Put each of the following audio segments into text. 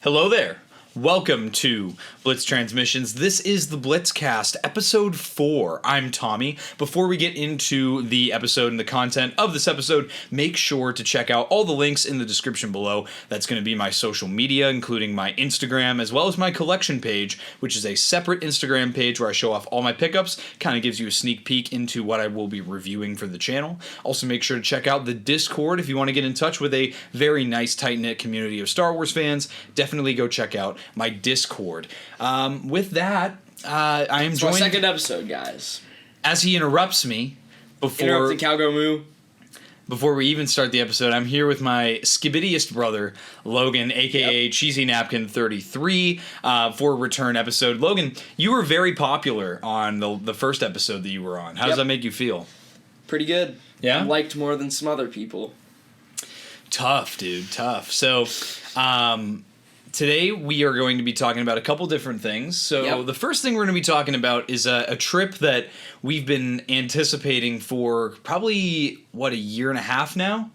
Hello there. Welcome to Blitz Transmissions. This is the Blitzcast, episode 4. I'm Tommy. Before we get into the episode and the content of this episode, make sure to check out all the links in the description below. That's going to be my social media, including my Instagram, as well as my collection page, which is a separate Instagram page where I show off all my pickups. Kind of gives you a sneak peek into what I will be reviewing for the channel. Also, make sure to check out the Discord if you want to get in touch with a very nice, tight-knit community of Star Wars fans. Definitely go check out my Discord. With that, I am joined... It's our second episode, guys. As he interrupts me, Interrupting Cowgo Moo. Before we even start the episode, I'm here with my skibbidiest brother, Logan, a.k.a. Cheesy Napkin 33, for a return episode. Logan, you were very popular on the first episode that you were on. How does that make you feel? Pretty good. Yeah? I'm liked more than some other people. Tough, dude. Tough. So, today we are going to be talking about a couple different things. So the first thing we're going to be talking about is a trip that we've been anticipating for probably, a year and a half now?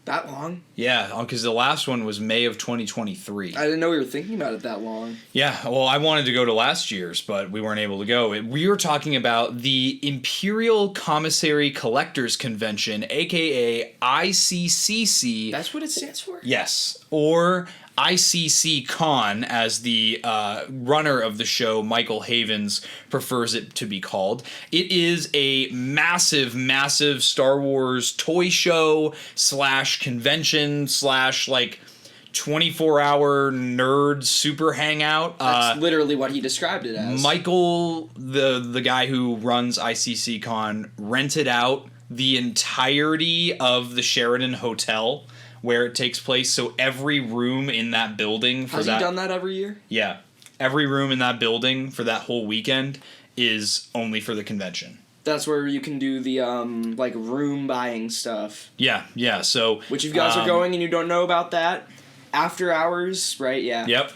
That long? Yeah, because the last one was May of 2023. I didn't know we were thinking about it that long. Yeah, well, I wanted to go to last year's, but we weren't able to go. We were talking about the Imperial Commissary Collectors Convention, a.k.a. ICCC. That's what it stands for? Yes, or ICCCon, as the runner of the show, Michael Havens, prefers it to be called. It is a massive, massive Star Wars toy show / convention / 24-hour nerd super hangout. That's literally what he described it as. Michael, the guy who runs ICCCon, rented out the entirety of the Sheraton Hotel where it takes place, so every room in that building Has he done that every year? Yeah. Every room in that building for that whole weekend is only for the convention. That's where you can do the, room buying stuff. Yeah, so... Which if you guys are going and you don't know about that, after hours, right, yeah. Yep.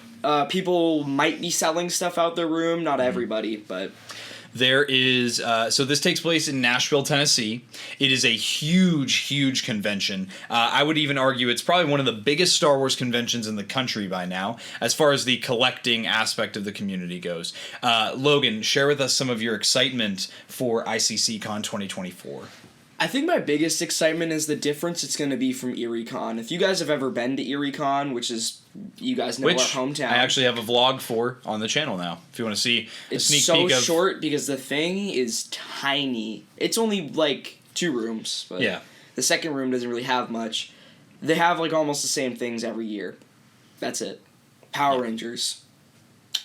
People might be selling stuff out their room, not everybody, but... There is, so this takes place in Nashville, Tennessee. It is a huge, huge convention. I would even argue it's probably one of the biggest Star Wars conventions in the country by now, as far as the collecting aspect of the community goes. Logan, share with us some of your excitement for ICCCon 2024. I think my biggest excitement is the difference it's going to be from ErieCon. If you guys have ever been to ErieCon, which is, you guys know, our hometown. I actually have a vlog for on the channel now, if you want to see a sneak peek of... It's so short because the thing is tiny. It's only, 2 rooms, but the second room doesn't really have much. They have, almost the same things every year. That's it. Power Rangers.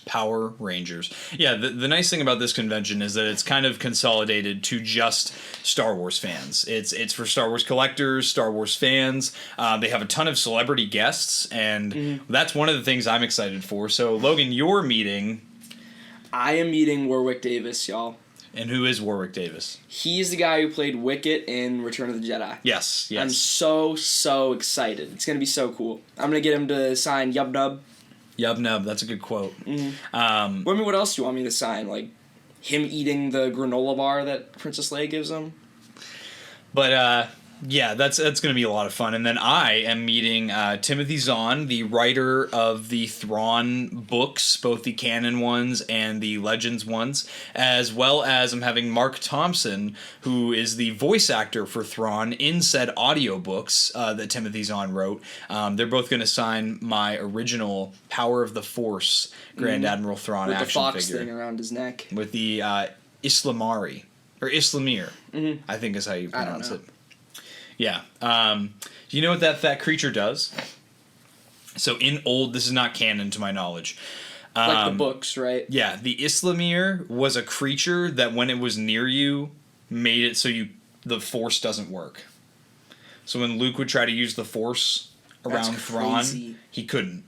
Power Rangers. Yeah, the nice thing about this convention is that it's kind of consolidated to just Star Wars fans. It's for Star Wars collectors, Star Wars fans. They have a ton of celebrity guests, and that's one of the things I'm excited for. So, Logan, you're meeting... I am meeting Warwick Davis, y'all. And who is Warwick Davis? He's the guy who played Wicket in Return of the Jedi. Yes. I'm so excited. It's going to be so cool. I'm going to get him to sign Yub Nub. Yub Nub, that's a good quote. What else do you want me to sign? Him eating the granola bar that Princess Leia gives him? But, yeah, that's going to be a lot of fun. And then I am meeting Timothy Zahn, the writer of the Thrawn books, both the canon ones and the Legends ones, as well as I'm having Mark Thompson, who is the voice actor for Thrawn in said audiobooks that Timothy Zahn wrote. They're both going to sign my original Power of the Force Grand Admiral Thrawn with action figure. With the fox thing around his neck. With the Islamari, or Islamir, I think is how you pronounce it. Yeah. Do you know what that fat creature does? So this is not canon to my knowledge. The books, right? Yeah. The Islamir was a creature that when it was near you, made it so the Force doesn't work. So when Luke would try to use the Force around Thrawn, he couldn't.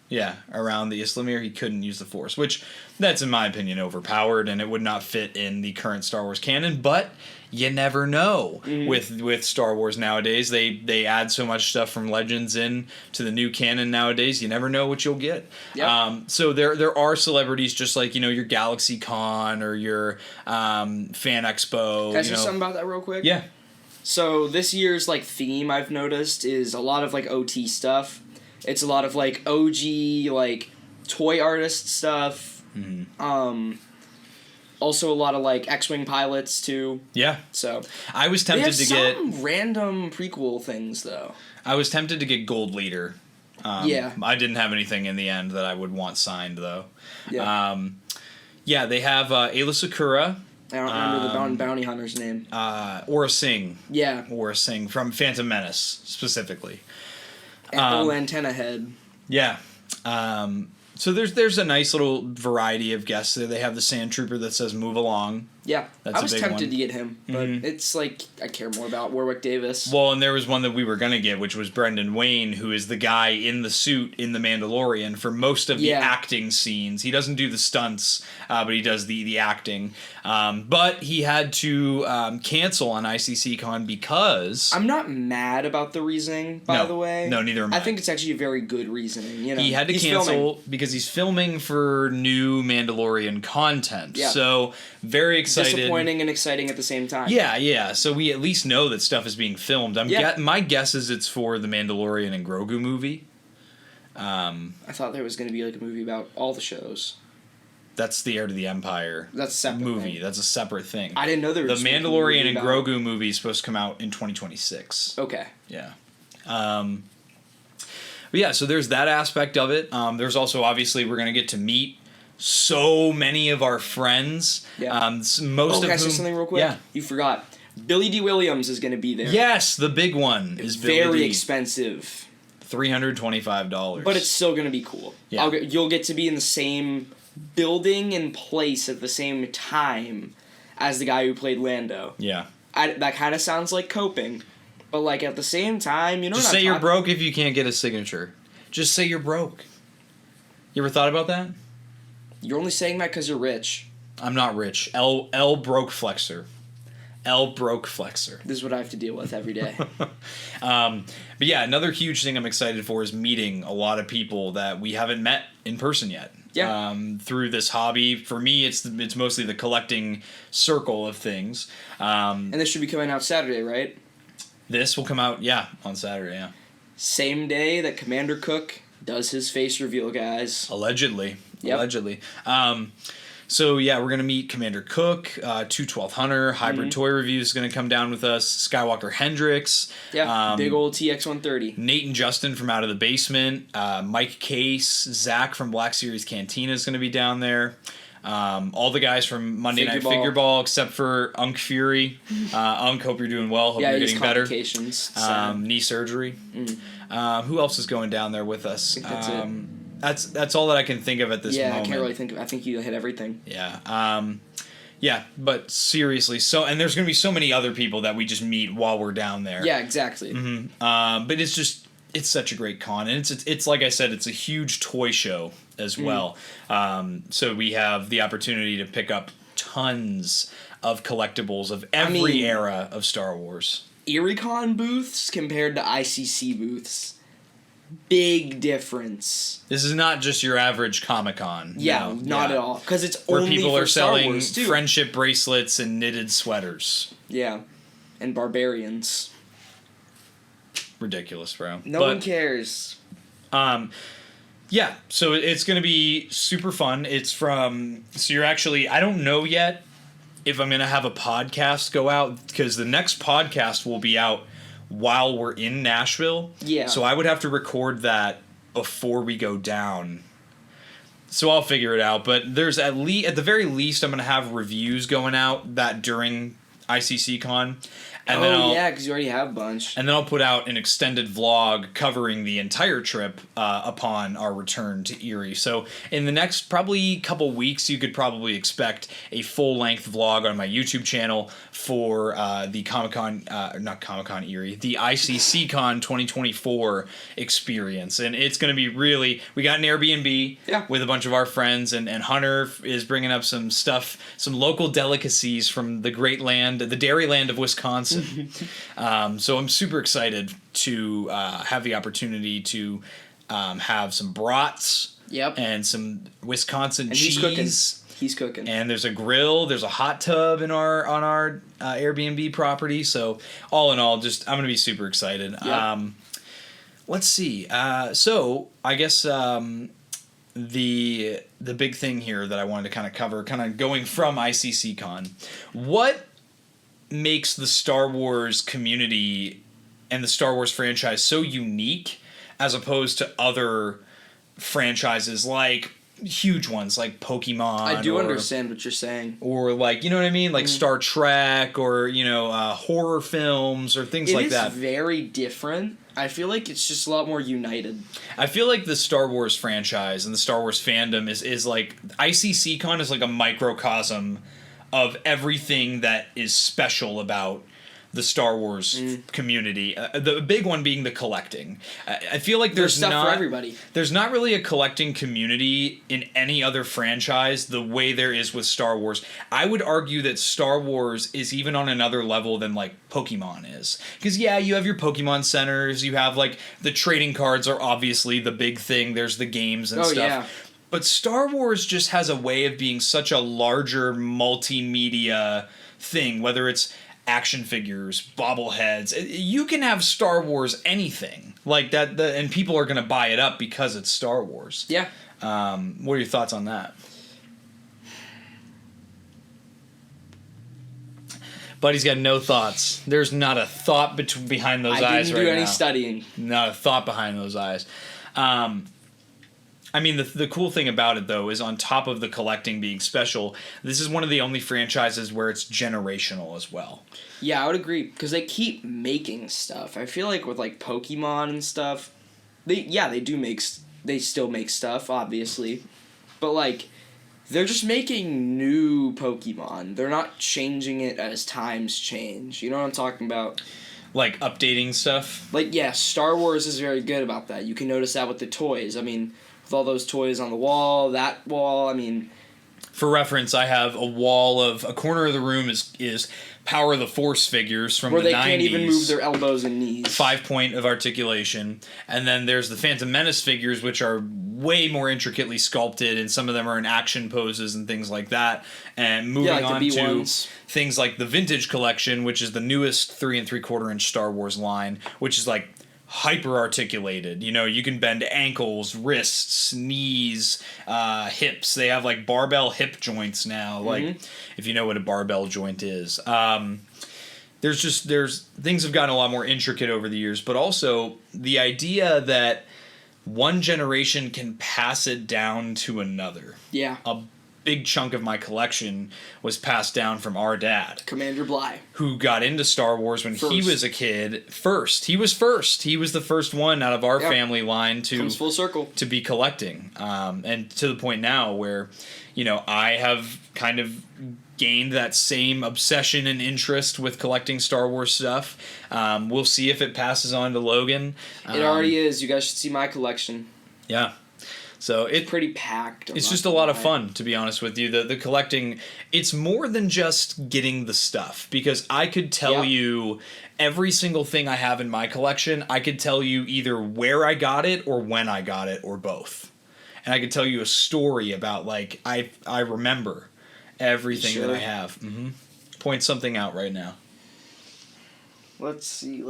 Yeah, around the Islamir, he couldn't use the Force, which that's, in my opinion, overpowered, and it would not fit in the current Star Wars canon, but you never know. With Star Wars nowadays. They add so much stuff from Legends in to the new canon nowadays. You never know what you'll get. Yep. So there are celebrities just like, your GalaxyCon or your Fan Expo. Can I say something about that real quick? Yeah. So this year's theme I've noticed is a lot of OT stuff. It's a lot of OG toy artist stuff. Mm-hmm. Also a lot of X-wing pilots too. Yeah. So I was tempted to get some random prequel things though. I was tempted to get Gold Leader. Yeah. I didn't have anything in the end that I would want signed though. Yeah. Yeah, they have Ayla Sakura. I don't remember the bounty hunter's name. Aura Singh. Yeah. Aura Singh from Phantom Menace specifically. Antenna Head. Yeah. So there's a nice little variety of guests there. They have the Sand Trooper that says "Move Along." Yeah, That's I was a big tempted one. to get him, but it's I care more about Warwick Davis. Well, and there was one that we were gonna get, which was Brendan Wayne, who is the guy in the suit in The Mandalorian for most of the acting scenes. He doesn't do the stunts, but he does the acting. But he had to cancel on ICCCon because I'm not mad about the reasoning, by the way. No, neither am I. I think it's actually a very good reasoning. He had to cancel because he's filming for new Mandalorian content. Yeah. So very excited. Disappointing and exciting at the same time. Yeah. So we at least know that stuff is being filmed. My guess is it's for the Mandalorian and Grogu movie. I thought there was going to be a movie about all the shows. That's the Heir to the Empire. That's a separate movie. thing. That's a separate thing. I didn't know there was the Mandalorian and Grogu movie is supposed to come out in 2026. Okay. Yeah. But yeah, so there's that aspect of it. There's also obviously we're gonna get to meet so many of our friends. Yeah. Most of can I say whom, something real quick? Yeah. You forgot. Billy D. Williams is going to be there. Yes, the big one is Billy Very D. expensive. $325. But it's still going to be cool. Yeah. You'll get to be in the same building and place at the same time as the guy who played Lando. Yeah. That kind of sounds like coping. But at the same time, Just say you're broke if you can't get a signature. Just say you're broke. You ever thought about that? You're only saying that because you're rich. I'm not rich. L broke flexor. L broke flexor. This is what I have to deal with every day. But yeah, another huge thing I'm excited for is meeting a lot of people that we haven't met in person yet. Yeah. Through this hobby. For me, it's mostly the collecting circle of things. And this should be coming out Saturday, right? This will come out, on Saturday, yeah. Same day that Commander Cook does his face reveal, guys. Allegedly. Yep. Allegedly. So yeah, we're gonna meet Commander Cook, 212 Hunter, Hybrid Toy Review is gonna come down with us, Skywalker Hendrix, big old TX-130, Nate and Justin from Out of the Basement, Mike Case, Zach from Black Series Cantina is gonna be down there. All the guys from Monday Night Figure Ball, except for Unk Fury. Unk, hope you're doing well. Hope you're getting better. Knee surgery. Who else is going down there with us? I think that's it. That's all that I can think of at this moment. Yeah, I can't really think of it. I think you hit everything. Yeah. Yeah, but seriously, and there's going to be so many other people that we just meet while we're down there. Yeah, exactly. But it's such a great con, and it's like I said, it's a huge toy show as well. So we have the opportunity to pick up tons of collectibles of every era of Star Wars. ErieCon booths compared to ICC booths. Big difference. This is not just your average Comic-Con. Yeah, not at all. Because it's where only people for are selling Star Wars, too. friendship bracelets and knitted sweaters. Yeah, and barbarians. Ridiculous, bro. No one cares. Yeah, so it's going to be super fun. So you're actually, I don't know yet if I'm going to have a podcast go out, because the next podcast will be out while we're in Nashville. Yeah. So I would have to record that before we go down. So I'll figure it out. But there's at the very least, I'm going to have reviews going out that during ICCCon. And because you already have a bunch. And then I'll put out an extended vlog covering the entire trip upon our return to Erie. So in the next probably couple weeks, you could probably expect a full-length vlog on my YouTube channel for the not Comic-Con Erie, the ICCCon 2024 experience. And it's going to be really, we got an Airbnb with a bunch of our friends, and Hunter is bringing up some stuff, some local delicacies from the great land, the dairy land of Wisconsin. So I'm super excited to have the opportunity to have some brats and some Wisconsin cheese. He's cooking. And there's a grill. There's a hot tub on our Airbnb property. So all in all, I'm going to be super excited. Yep. Let's see. So I guess the big thing here that I wanted to kind of cover, kind of going from ICCCon, what makes the Star Wars community and the Star Wars franchise so unique as opposed to other franchises like huge ones like Pokemon? I do understand what you're saying. Or like, you know what I mean? Like Star Trek or, horror films or things like that. It is very different. I feel like it's just a lot more united. I feel like the Star Wars franchise and the Star Wars fandom is like, ICCCon is like a microcosm of everything that is special about the Star Wars community. The big one being the collecting. I feel like there's stuff for everybody. There's not really a collecting community in any other franchise the way there is with Star Wars. I would argue that Star Wars is even on another level than like Pokemon is. Because you have your Pokemon centers, you have like the trading cards are obviously the big thing. There's the games and stuff. Yeah. But Star Wars just has a way of being such a larger multimedia thing, whether it's action figures, bobbleheads. You can have Star Wars anything like that, and people are going to buy it up because it's Star Wars. Yeah. What are your thoughts on that? Buddy's got no thoughts. There's not a thought behind those eyes right now. I didn't do any studying. Not a thought behind those eyes. I mean, the cool thing about it, though, is on top of the collecting being special, this is one of the only franchises where it's generational as well. Yeah, I would agree, because they keep making stuff. I feel like with, like, Pokemon and stuff, they still make stuff, obviously, but, like, they're just making new Pokemon. They're not changing it as times change. You know what I'm talking about? Like, updating stuff? Like, yeah, Star Wars is very good about that. You can notice that with the toys. I mean, with all those toys on the wall, that wall, I mean... For reference, I have a corner of the room is Power of the Force figures from the 90s. Where they can't even move their elbows and knees. 5-point of articulation. And then there's the Phantom Menace figures, which are way more intricately sculpted, and some of them are in action poses and things like that. And moving on to things like the Vintage Collection, which is the newest 3 3/4-inch Star Wars line, which is like hyper articulated. You can bend ankles, wrists, knees, hips. They have like barbell hip joints now. Like, if you know what a barbell joint is. There's things have gotten a lot more intricate over the years, but also the idea that one generation can pass it down to another. Yeah. A big chunk of my collection was passed down from our dad, Commander Bly, who got into Star Wars when he was a kid. He was the first one out of our family line to comes full circle to be collecting, and to the point now where I have kind of gained that same obsession and interest with collecting Star Wars stuff. We'll see if it passes on to Logan. It already is. You guys should see my collection. Yeah. So it's pretty packed. It's just a lot of fun, to be honest with you. The collecting, it's more than just getting the stuff, because I could tell you every single thing I have in my collection. I could tell you either where I got it or when I got it or both. And I could tell you a story about, like, I remember everything that I have. Point something out right now. Let's see.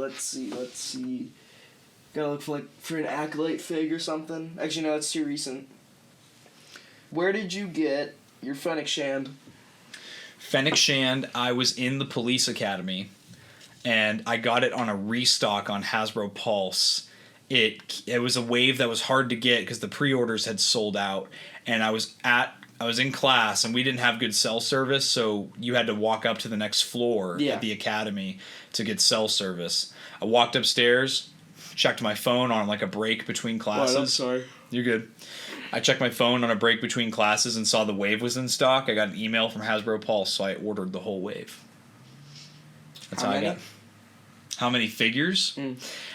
Gotta look for an Acolyte fig or something. Actually, no, it's too recent. Where did you get your Fennec Shand? Fennec Shand, I was in the police academy, and I got it on a restock on Hasbro Pulse. It was a wave that was hard to get because the pre-orders had sold out, and I was at I was in class, and we didn't have good cell service, so you had to walk up to the next floor at the academy to get cell service. I walked upstairs, checked my phone on like a break between classes. What? I'm sorry. You're good. I checked my phone on a break between classes and saw the Wave was in stock. I got an email from Hasbro Pulse, so I ordered the whole Wave. That's how I got. How many figures?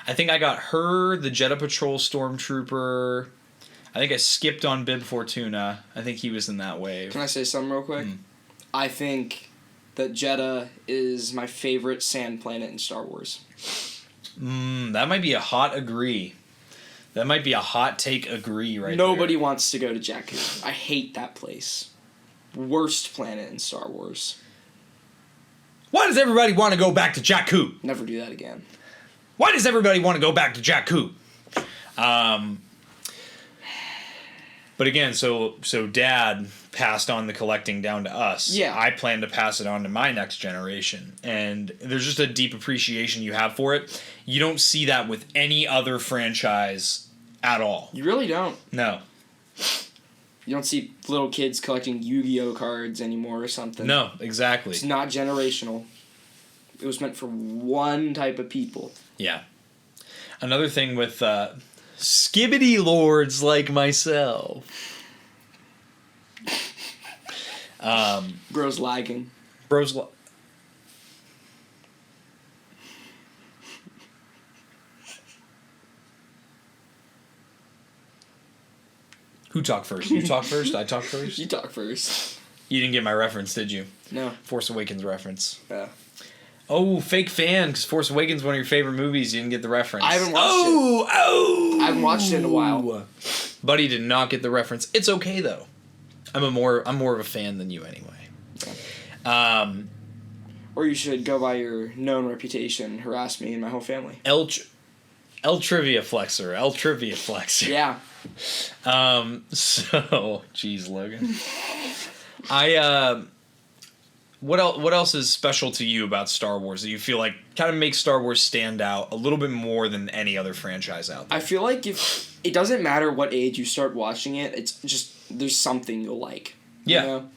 I think I got her, the Jeddah Patrol Stormtrooper. I think I skipped on Bib Fortuna. I think he was in that wave. Can I say something real quick? I think that Jeddah is my favorite sand planet in Star Wars. That might be a hot agree. That might be a hot take agree right Nobody wants to go to Jakku. I hate that place. Worst planet in Star Wars. Why does everybody want to go back to Jakku? Never do that again. Why does everybody want to go back to Jakku? But again, so Dad passed on the collecting down to us. Yeah. I plan to pass it on to my next generation. And there's just a deep appreciation you have for it. You don't see that with any other franchise at all. You really don't. No. You don't see little kids collecting Yu-Gi-Oh cards anymore or something. No, exactly. It's not generational. It was meant for one type of people. Yeah. Another thing with skibbity lords like myself. Bro's lagging. Who talked first? You talk first? I talk first? You talk first. You didn't get my reference, did you? No. Force Awakens reference. Yeah. Oh, fake fan, because Force Awakens is one of your favorite movies. You didn't get the reference. I haven't watched it. I haven't watched it in a while. Buddy did not get the reference. It's okay, though. I'm more of a fan than you anyway. Or you should go by your known reputation and harass me and my whole family. L Trivia Flexer. Yeah. So, geez, Logan. What else is special to you about Star Wars that you feel like kind of makes Star Wars stand out a little bit more than any other franchise out there? I feel like if it doesn't matter what age you start watching it, it's just there's something you'll like. Yeah. You know?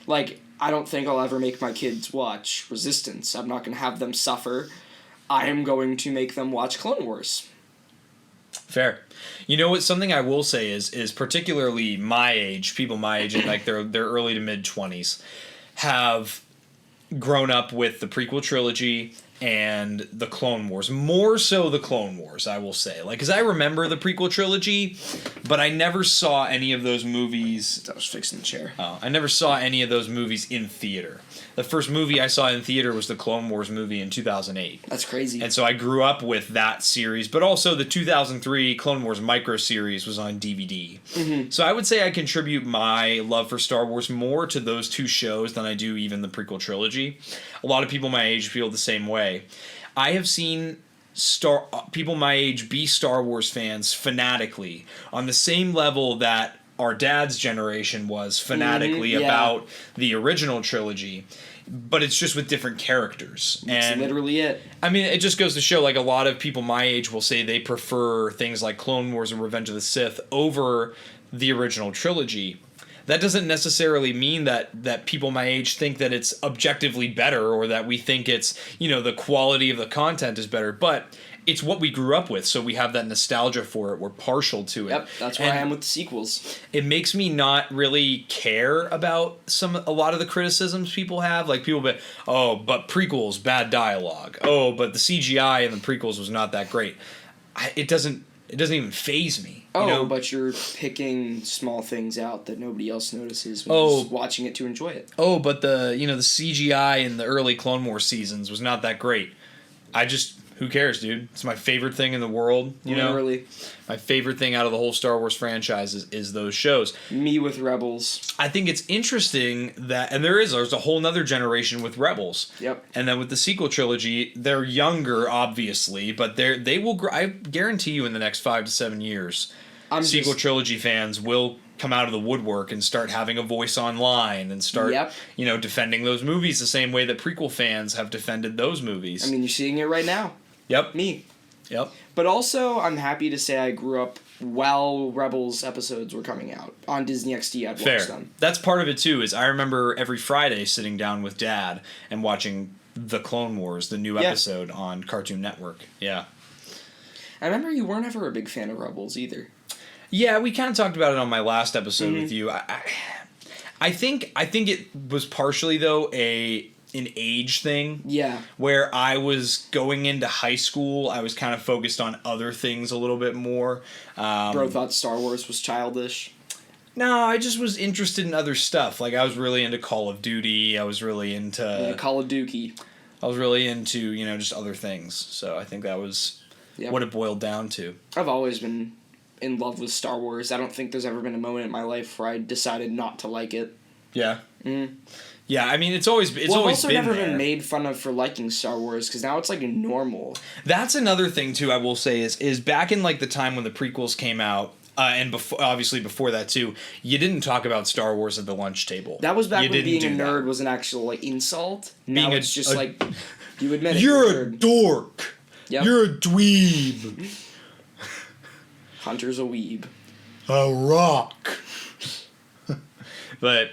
Like, I don't think I'll ever make my kids watch Resistance. I'm not going to have them suffer. I am going to make them watch Clone Wars. Fair. You know what? Something I will say is particularly my age, people my age, in like their early to mid 20s, have grown up with the prequel trilogy and the Clone Wars. More so the Clone Wars, I will say. Like, because I remember the prequel trilogy, but I never saw any of those movies. I was fixing the chair. Oh, I never saw any of those movies in theater. The first movie I saw in theater was the Clone Wars movie in 2008. That's crazy. And so I grew up with that series, but also the 2003 Clone Wars micro series was on DVD. Mm-hmm. So I would say I contribute my love for Star Wars more to those two shows than I do even the prequel trilogy. A lot of people my age feel the same way. I have seen people my age be Star Wars fans fanatically on the same level that our dad's generation was fanatically about the original trilogy, but it's just with different characters. That's literally it. I mean, it just goes to show, like, a lot of people my age will say they prefer things like Clone Wars and Revenge of the Sith over the original trilogy. That doesn't necessarily mean that people my age think that it's objectively better or that we think it's, the quality of the content is better, but it's what we grew up with, so we have that nostalgia for it. We're partial to it. Yep, that's where I am with the sequels. It makes me not really care about a lot of the criticisms people have. Like, people be, oh, but prequels, bad dialogue. Oh, but the CGI in the prequels was not that great. It doesn't even faze me. But you're picking small things out that nobody else notices when you're just watching it to enjoy it. Oh, but the CGI in the early Clone Wars seasons was not that great. Who cares, dude? It's my favorite thing in the world, Literally. My favorite thing out of the whole Star Wars franchise is those shows. Me with Rebels. I think it's interesting that, and there's a whole nother generation with Rebels. Yep. And then with the sequel trilogy, they're younger, obviously, but they will. I guarantee you, in the next 5 to 7 years, sequel trilogy fans will come out of the woodwork and start having a voice online and start, defending those movies the same way that prequel fans have defended those movies. I mean, you're seeing it right now. Yep. Me. Yep. But also, I'm happy to say I grew up while Rebels episodes were coming out on Disney XD. I'd watch them. That's part of it too. Is I remember every Friday sitting down with Dad and watching the Clone Wars, the new episode on Cartoon Network. Yeah. I remember you weren't ever a big fan of Rebels either. Yeah, we kind of talked about it on my last episode with you. I think it was partially though an age thing. Yeah. Where I was going into high school, I was kind of focused on other things a little bit more. Bro thought Star Wars was childish. No, I just was interested in other stuff. Like, I was really into Call of Duty. I was really into... Call of Duty. I was really into, just other things. So I think that was what it boiled down to. I've always been in love with Star Wars. I don't think there's ever been a moment in my life where I decided not to like it. Yeah. Yeah, I mean, it's always been there. I've also never been made fun of for liking Star Wars, because now it's, like, normal. That's another thing, too, I will say, is back in, like, the time when the prequels came out, and obviously before that, too, you didn't talk about Star Wars at the lunch table. That was back when being a nerd was an actual, like, insult. Now it's just, like, you admit it. You're a dork. Yep. You're a dweeb. Hunter's a weeb. A rock. But,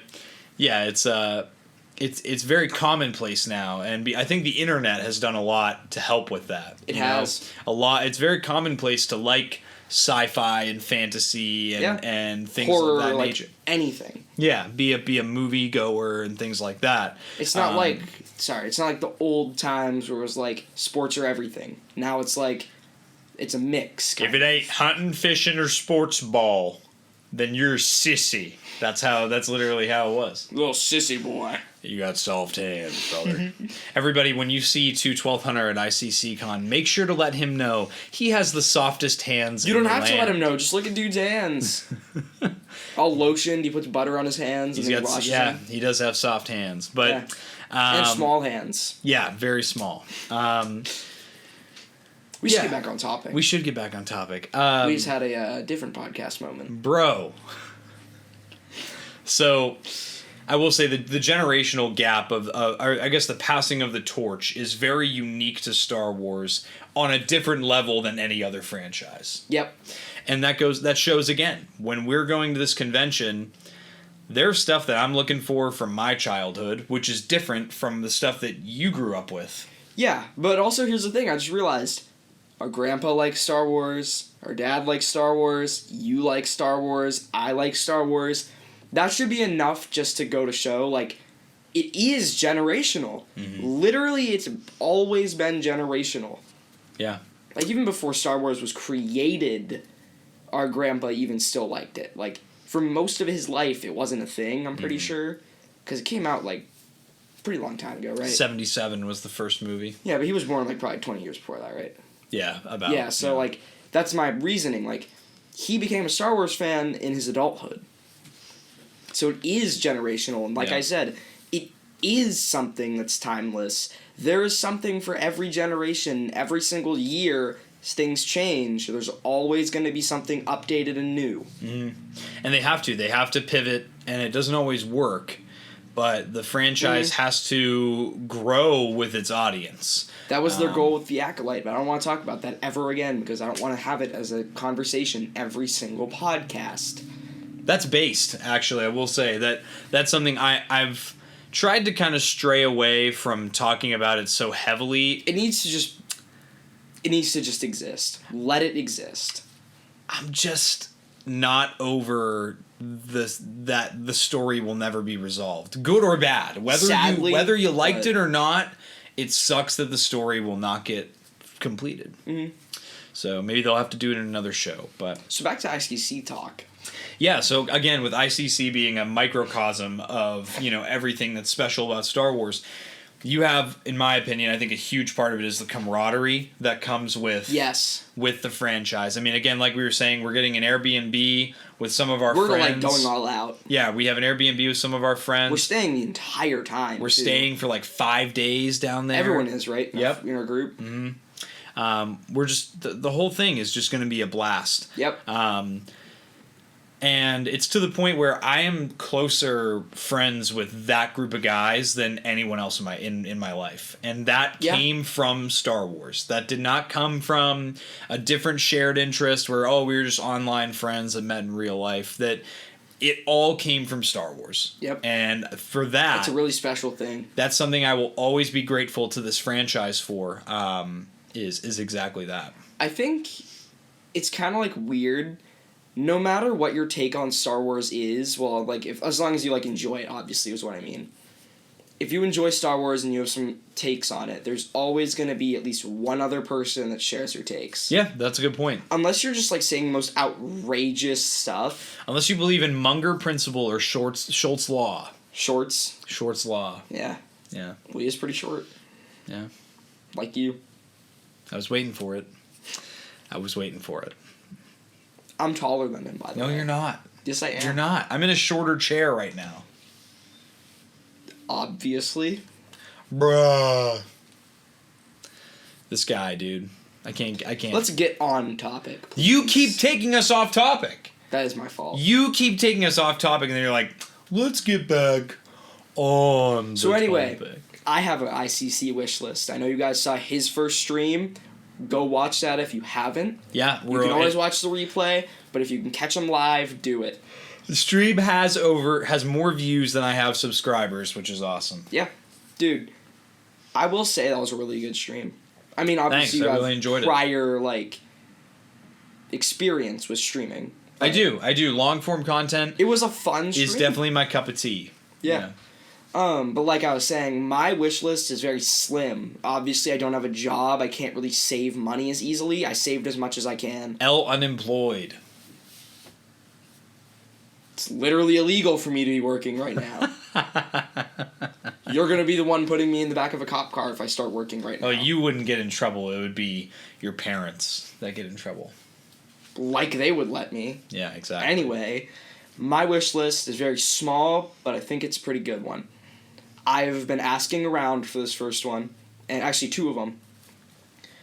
yeah, it's very commonplace now, and I think the internet has done a lot to help with that. It has. A lot. It's very commonplace to like sci-fi and fantasy and things horror, of that like nature. Anything. Yeah, be a movie goer and things like that. It's not it's not like the old times where it was like sports are everything. Now it's like it's a mix. If it ain't hunting, fishing, or sports ball, then you're a sissy. That's literally how it was. Little sissy boy. You got soft hands, brother. Everybody, when you see 12 Hunter at ICCCon, make sure to let him know he has the softest hands. You don't have to let him know. Just look at dude's hands. All lotioned. He puts butter on his hands. And he washes them. He does have soft hands, but and small hands. Yeah, very small. We should get back on topic. We should get back on topic. We just had a different podcast moment, bro. So, I will say the generational gap of, I guess the passing of the torch is very unique to Star Wars on a different level than any other franchise. Yep. And that shows again, when we're going to this convention, there's stuff that I'm looking for from my childhood, which is different from the stuff that you grew up with. Yeah, but also here's the thing, I just realized, our grandpa likes Star Wars, our dad likes Star Wars, you like Star Wars, I like Star Wars. That should be enough just to go to show, like, it is generational. Mm-hmm. Literally, it's always been generational. Yeah. Like, even before Star Wars was created, our grandpa even still liked it. Like, for most of his life, it wasn't a thing, I'm pretty sure. Because it came out, like, a pretty long time ago, right? 1977 was the first movie. Yeah, but he was born, like, probably 20 years before that, right? Yeah, about. Yeah, so, like, that's my reasoning. Like, he became a Star Wars fan in his adulthood. So it is generational, and like I said, it is something that's timeless. There is something for every generation. Every single year, things change. There's always going to be something updated and new. Mm-hmm. And they have to pivot, and it doesn't always work, but the franchise has to grow with its audience. That was their goal with The Acolyte, but I don't want to talk about that ever again, because I don't want to have it as a conversation every single podcast. That's based, actually. I will say that's something I've tried to kind of stray away from talking about it so heavily. It needs to just exist. Let it exist. I'm just not over that the story will never be resolved, good or bad. Whether you liked it or not, it sucks that the story will not get completed. Mm-hmm. So maybe they'll have to do it in another show. So back to ICC talk. Yeah, so again, with ICC being a microcosm of, everything that's special about Star Wars, you have, in my opinion, I think a huge part of it is the camaraderie that comes with the franchise. I mean, again, like we were saying, we're getting an Airbnb with some of our friends. We're like going all out. Yeah, we have an Airbnb with some of our friends. We're staying the entire time. We're staying for like 5 days down there. Everyone is, right? Yep. In our group. Mm-hmm. We're just, the whole thing is just going to be a blast. Yep. And it's to the point where I am closer friends with that group of guys than anyone else in my life. And that came from Star Wars. That did not come from a different shared interest where, we were just online friends that met in real life. That it all came from Star Wars. Yep. And for that... It's a really special thing. That's something I will always be grateful to this franchise for, is exactly that. I think it's kind of like weird... No matter what your take on Star Wars is, well, like, as long as you, like, enjoy it, obviously, is what I mean. If you enjoy Star Wars and you have some takes on it, there's always going to be at least one other person that shares your takes. Yeah, that's a good point. Unless you're just, like, saying the most outrageous stuff. Unless you believe in Munger Principle or Schultz Law. Short's Law. Yeah. Yeah. Well, he is pretty short. Yeah. Like you. I was waiting for it. I'm taller than him, by the way. No, you're not. Yes, I am. You're not. I'm in a shorter chair right now. Obviously. Bruh. This guy, dude. I can't. Let's get on topic, please. You keep taking us off topic. That is my fault. You keep taking us off topic, and then you're like, let's get back on the So anyway, topic. I have an ICC wish list. I know you guys saw his first stream. Go watch that if you haven't. Yeah, you can always watch the replay, but if you can catch them live, do it. The stream has more views than I have subscribers, which is awesome. Yeah, dude, I will say that was a really good stream. I mean, obviously Thanks, you I have really enjoyed prior like experience with streaming. I do. Long form content. It was a fun stream. Is definitely my cup of tea. Yeah. But like I was saying, my wish list is very slim. Obviously, I don't have a job. I can't really save money as easily. I saved as much as I can. Unemployed. It's literally illegal for me to be working right now. You're going to be the one putting me in the back of a cop car if I start working right now. Oh, you wouldn't get in trouble. It would be your parents that get in trouble. Like they would let me. Yeah, exactly. Anyway, my wish list is very small, but I think it's a pretty good one. I've been asking around for this first one, and actually two of them,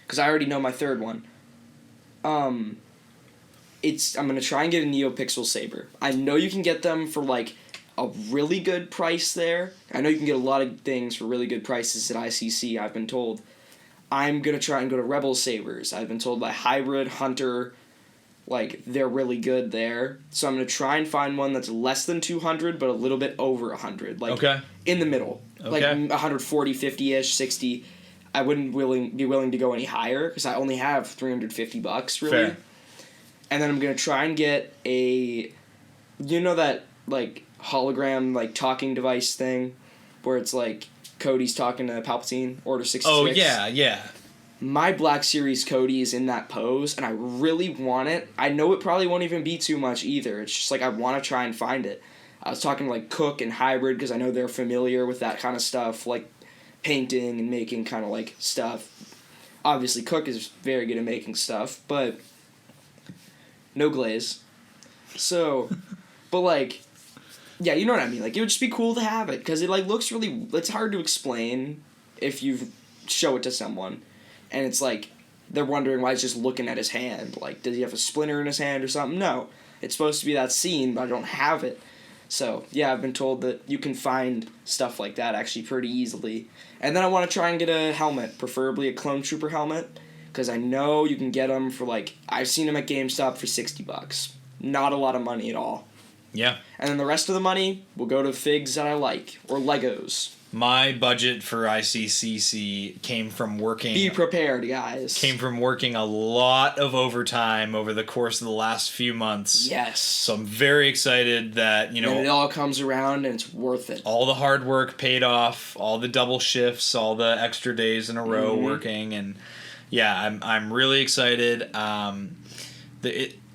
because I already know my third one. I'm going to try and get a NeoPixel Saber. I know you can get them for, like, a really good price there. I know you can get a lot of things for really good prices at ICC, I've been told. I'm going to try and go to Rebel Sabers. I've been told by Hybrid, Hunter, like, they're really good there. So I'm going to try and find one that's less than 200, but a little bit over 100. Like, in the middle. Like, 140, 50-ish, 60. I wouldn't be willing to go any higher, because I only have $350, really. Fair. And then I'm going to try and get a... You know that, like, hologram, like, talking device thing? Where it's, like, Cody's talking to Palpatine, Order 66? Oh, yeah. My Black Series Cody is in that pose, and I really want it. I know it probably won't even be too much either. It's just like I want to try and find it. I was talking to like Cook and Hybrid because I know they're familiar with that kind of stuff, like painting and making kind of like stuff. Obviously, Cook is very good at making stuff, but no glaze. So, but like, yeah, you know what I mean. Like, it would just be cool to have it because it like looks really. It's hard to explain if you show it to someone. And it's like, they're wondering why he's just looking at his hand. Like, does he have a splinter in his hand or something? No. It's supposed to be that scene, but I don't have it. So, yeah, I've been told that you can find stuff like that actually pretty easily. And then I want to try and get a helmet, preferably a Clone Trooper helmet. Because I know you can get them for, like, I've seen them at GameStop for $60. Not a lot of money at all. Yeah. And then the rest of the money will go to figs that I like, or Legos. My budget for ICCC came from working... Be prepared, guys. Came from working a lot of overtime over the course of the last few months. Yes. So I'm very excited that, you know... And it all comes around and it's worth it. All the hard work paid off, all the double shifts, all the extra days in a row working, and yeah, I'm really excited. And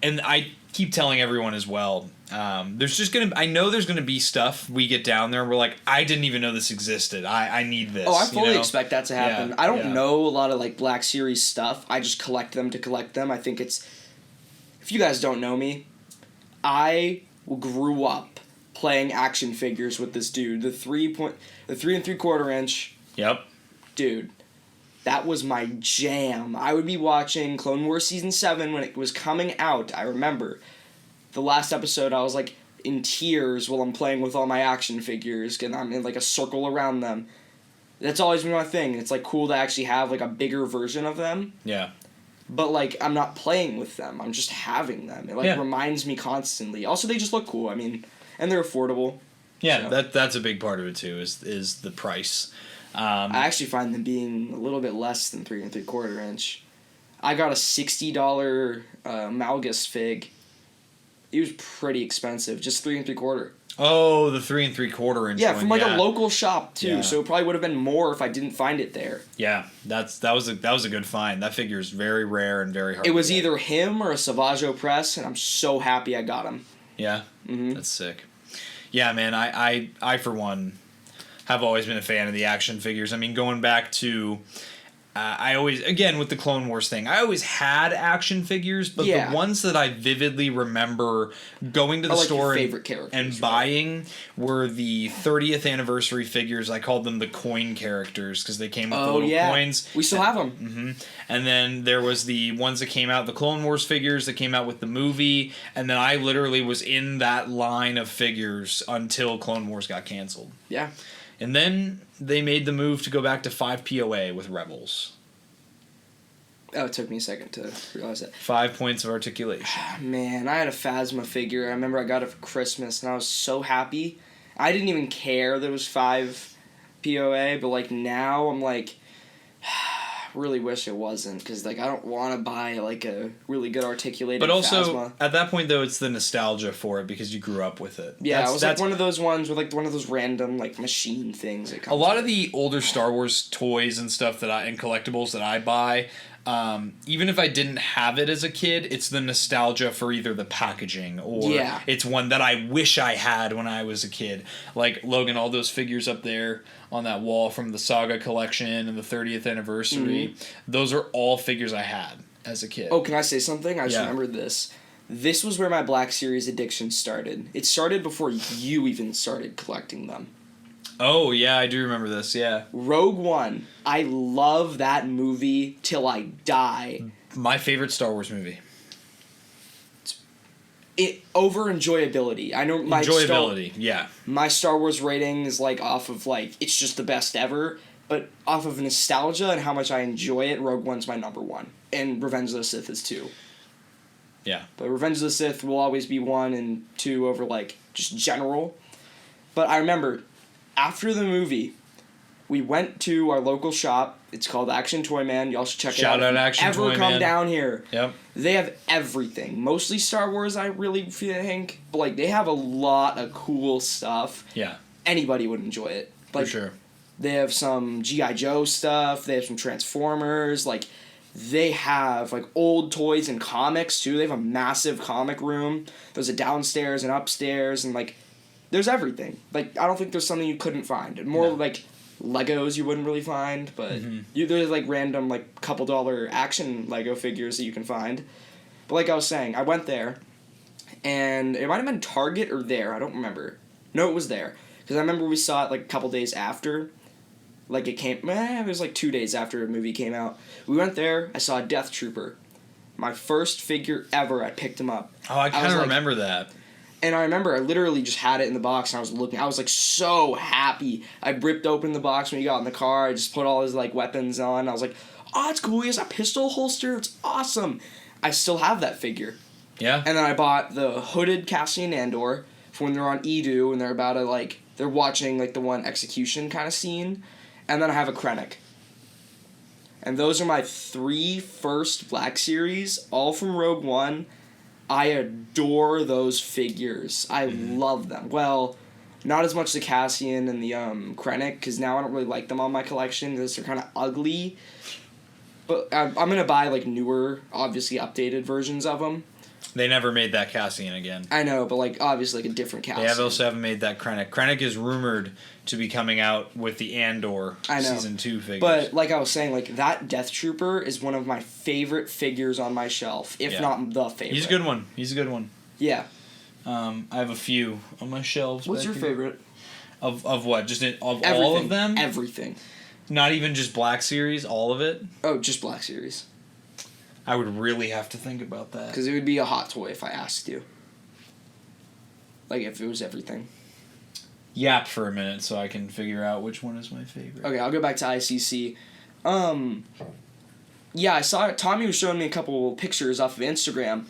I keep telling everyone as well... I know there's gonna be stuff we get down there and we're like, I didn't even know this existed. I need this. Oh, I fully expect that to happen. Yeah, I don't know a lot of like Black Series stuff. I just collect them to collect them. I think it's, if you guys don't know me, I grew up playing action figures with this dude. The 3 3/4 inch. Yep. Dude, that was my jam. I would be watching Clone Wars Season 7 when it was coming out. I remember. the last episode, I was like in tears while I'm playing with all my action figures, and I'm in like a circle around them. That's always been my thing. It's like cool to actually have like a bigger version of them. Yeah. But like I'm not playing with them. I'm just having them. It like reminds me constantly. Also, they just look cool. I mean, and they're affordable. Yeah, so. That's a big part of it too. Is the price. I actually find them being a little bit less than 3 3/4 inch. I got a $60 Malgus fig. It was pretty expensive, just 3 3/4. Oh, the 3 3/4 inch. Yeah, from like a local shop too. Yeah. So it probably would have been more if I didn't find it there. Yeah, that was a good find. That figure is very rare and very hard. It was either him or a Savaggio press, and I'm so happy I got him. Yeah, that's sick. Yeah, man, I for one have always been a fan of the action figures. I mean, going back to, I always, again, with the Clone Wars thing, I always had action figures, but the ones that I vividly remember going to the store and buying were the 30th anniversary figures. I called them the coin characters because they came with the little coins. We still have them. Mm-hmm. And then there was the ones that came out, the Clone Wars figures that came out with the movie, and then I literally was in that line of figures until Clone Wars got canceled. Yeah. And then they made the move to go back to 5 POA with Rebels. Oh, it took me a second to realize that. 5 points of articulation. Man, I had a Phasma figure. I remember I got it for Christmas, and I was so happy. I didn't even care that it was 5 POA, but like now I'm like, really wish it wasn't, because like I don't want to buy like a really good articulated But also, Phasma. At that point though, it's the nostalgia for it because you grew up with it. Yeah, it was like one of those ones with like one of those random like machine things. A lot of the older Star Wars toys and stuff and collectibles that I buy, even if I didn't have it as a kid, it's the nostalgia for either the packaging or it's one that I wish I had when I was a kid. Like Logan, all those figures up there on that wall from the Saga collection and the 30th anniversary, those are all figures I had as a kid. Oh, can I say something? I just remembered this. This was where my Black Series addiction started. It started before you even started collecting them. Oh, yeah, I do remember this, yeah. Rogue One. I love that movie till I die. My favorite Star Wars movie. Over enjoyability. I know my my Star Wars rating is like off of like it's just the best ever, but off of nostalgia and how much I enjoy it, Rogue One's my number 1, and Revenge of the Sith is 2. Yeah. But Revenge of the Sith will always be 1 and 2 over like just general. But I remember after the movie, we went to our local shop. It's called Action Toy Man. Y'all should check it out. Shout out Action Toy Man. Ever come down here. Yep. They have everything. Mostly Star Wars, I really think. But, like, they have a lot of cool stuff. Yeah. Anybody would enjoy it. Like, for sure. They have some G.I. Joe stuff. They have some Transformers. Like, they have, like, old toys and comics, too. They have a massive comic room. There's a downstairs and upstairs. And, like, there's everything. Like, I don't think there's something you couldn't find. More, like, Legos you wouldn't really find, but there's like random like couple dollar action Lego figures that you can find. But like I was saying, I went there, and it might have been Target or there, I don't remember. No, it was there, because I remember we saw it like a couple days after, like it came. It was like 2 days after the movie came out. We went there. I saw a Death Trooper, my first figure ever. I picked him up. Oh, I kind of remember that. And I remember I literally just had it in the box, and I was looking. I was, like, so happy. I ripped open the box when he got in the car. I just put all his, like, weapons on. I was like, oh, it's cool. He has a pistol holster. It's awesome. I still have that figure. Yeah. And then I bought the hooded Cassian Andor for when they're on Edu, and they're about to, like, they're watching, like, the one execution kind of scene. And then I have a Krennic. And those are my 3 first Black Series, all from Rogue One. I adore those figures. I love them. Well, not as much the Cassian and the Krennic, because now I don't really like them on my collection because they're kind of ugly. But I'm going to buy like newer, obviously updated versions of them. They never made that Cassian again. I know, but like obviously like a different Cassian. They also haven't made that Krennic. Krennic is rumored to be coming out with the Andor Season 2 figures. But like I was saying, like that Death Trooper is one of my favorite figures on my shelf, if not the favorite. He's a good one. Yeah. I have a few on my shelves. What's your favorite? Of what? Just everything. All of them? Everything. Not even just Black Series, all of it? Oh, just Black Series. I would really have to think about that. Because it would be a hot toy if I asked you. Like, if it was everything. Yap for a minute so I can figure out which one is my favorite. Okay, I'll go back to ICC. Yeah, I saw it. Tommy was showing me a couple pictures off of Instagram.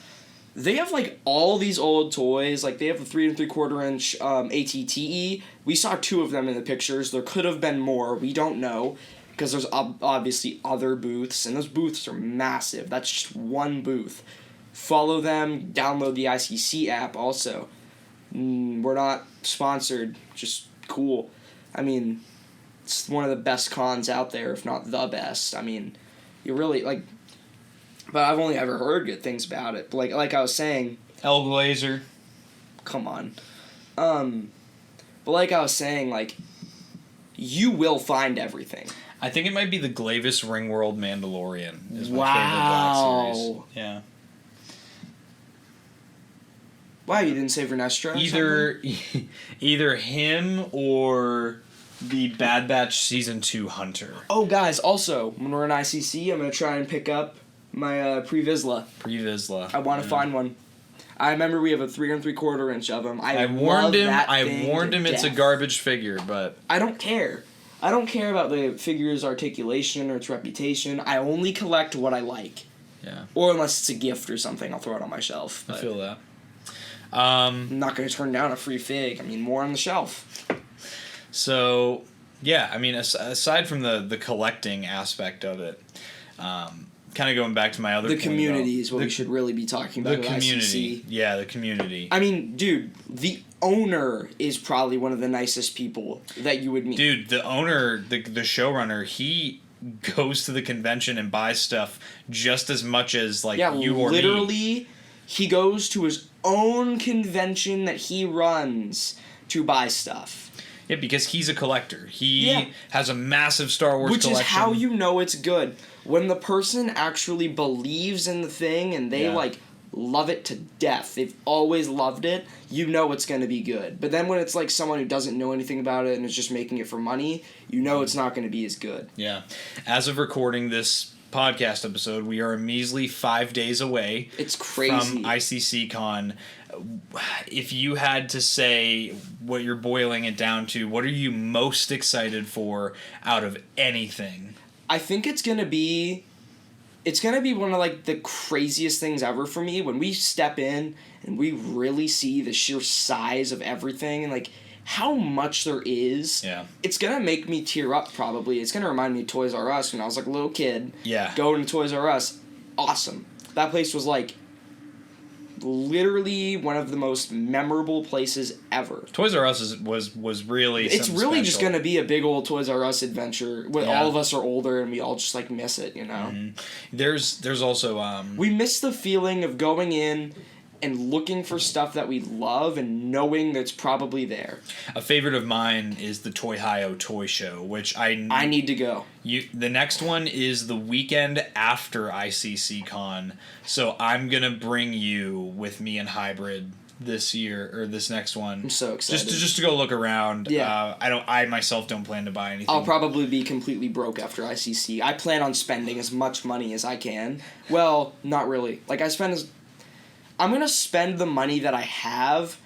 They have, like, all these old toys. Like, they have a 3 3/4 inch ATTE. We saw 2 of them in the pictures. There could have been more. We don't know. Because there's obviously other booths. And those booths are massive. That's just one booth. Follow them. Download the ICC app also. We're not sponsored. Just cool. I mean, it's one of the best cons out there, if not the best. I mean, you really, like... But I've only ever heard good things about it. But like I was saying... El Glazer. Come on. But like I was saying, like, you will find everything. I think it might be the Glavis Ringworld Mandalorian is my favorite Black Series. Yeah. Wow, you didn't say Vernestra? Either him or the Bad Batch Season 2 Hunter. Oh, guys, also, when we're in ICC, I'm going to try and pick up my Pre-Vizsla. Pre-Vizsla. I want to find one. I remember we have a 3 3/4 inch of them. I warned him it's a garbage figure, but... I don't care. I don't care about the figure's articulation or its reputation. I only collect what I like. Yeah. Or unless it's a gift or something, I'll throw it on my shelf. I feel that. I'm not going to turn down a free fig. I mean, more on the shelf. So, yeah, I mean, aside from the collecting aspect of it, kind of going back to my other point. The community is what we should really be talking about. The community. ICC. Yeah, the community. I mean, dude, the owner is probably one of the nicest people that you would meet. Dude, the owner, the showrunner, he goes to the convention and buys stuff just as much as, like, you or me. Literally, he goes to his own convention that he runs to buy stuff. Yeah, because he's a collector. He has a massive Star Wars collection. Which is how you know it's good. When the person actually believes in the thing and they, like, love it to death, they've always loved it, you know it's going to be good. But then when it's, like, someone who doesn't know anything about it and is just making it for money, you know it's not going to be as good. Yeah. As of recording this podcast episode, we are a measly 5 days away. It's crazy. From ICCCon. If you had to say what you're boiling it down to, what are you most excited for out of anything? I think it's gonna be one of, like, the craziest things ever for me when we step in and we really see the sheer size of everything and, like, how much there is. Yeah. It's gonna make me tear up probably. It's gonna remind me of Toys R Us when I was, like, a little kid. Yeah. Going to Toys R Us. Awesome. That place was, like, literally one of the most memorable places ever. Toys R Us was really it's really special. Just gonna be a big old Toys R Us adventure when all of us are older and we all just, like, miss it, you know. Mm-hmm. There's also we miss the feeling of going in and looking for stuff that we love and knowing that's probably there. A favorite of mine is the Toy-Hio Toy Show, which I need to go. The next one is the weekend after ICCCon, so I'm gonna bring you with me in Hybrid this year or this next one. I'm so excited. Just to go look around. Yeah. I myself don't plan to buy anything. I'll probably be completely broke after ICC. I plan on spending as much money as I can. Well, not really. Like, I'm going to spend the money that I have,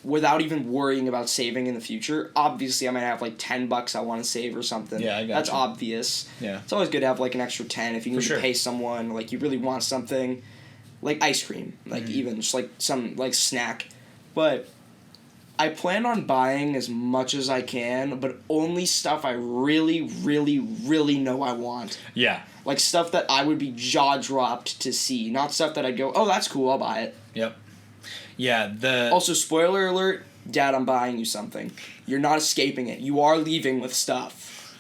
without even worrying about saving in the future. Obviously, I might have, like, $10 I want to save or something. Yeah, I got That's you. obvious. Yeah. It's always good to have, like, an extra 10 if you need to pay someone, like, you really want something. Like ice cream. Like, even just, like, some, like, snack. But I plan on buying as much as I can, but only stuff I really, really, really know I want. Yeah. Like, stuff that I would be jaw-dropped to see. Not stuff that I'd go, oh, that's cool, I'll buy it. Yep. Yeah, Also, spoiler alert, Dad, I'm buying you something. You're not escaping it. You are leaving with stuff.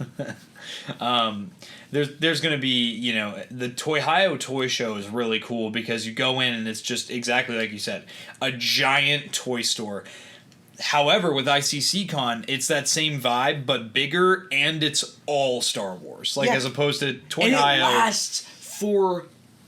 There's going to be, you know, the Toy-Hio Toy Show is really cool because you go in and it's just exactly like you said, a giant toy store. However, with ICCCon, it's that same vibe, but bigger, and it's all Star Wars. Like, as opposed to Toy-Hio. And it lasts for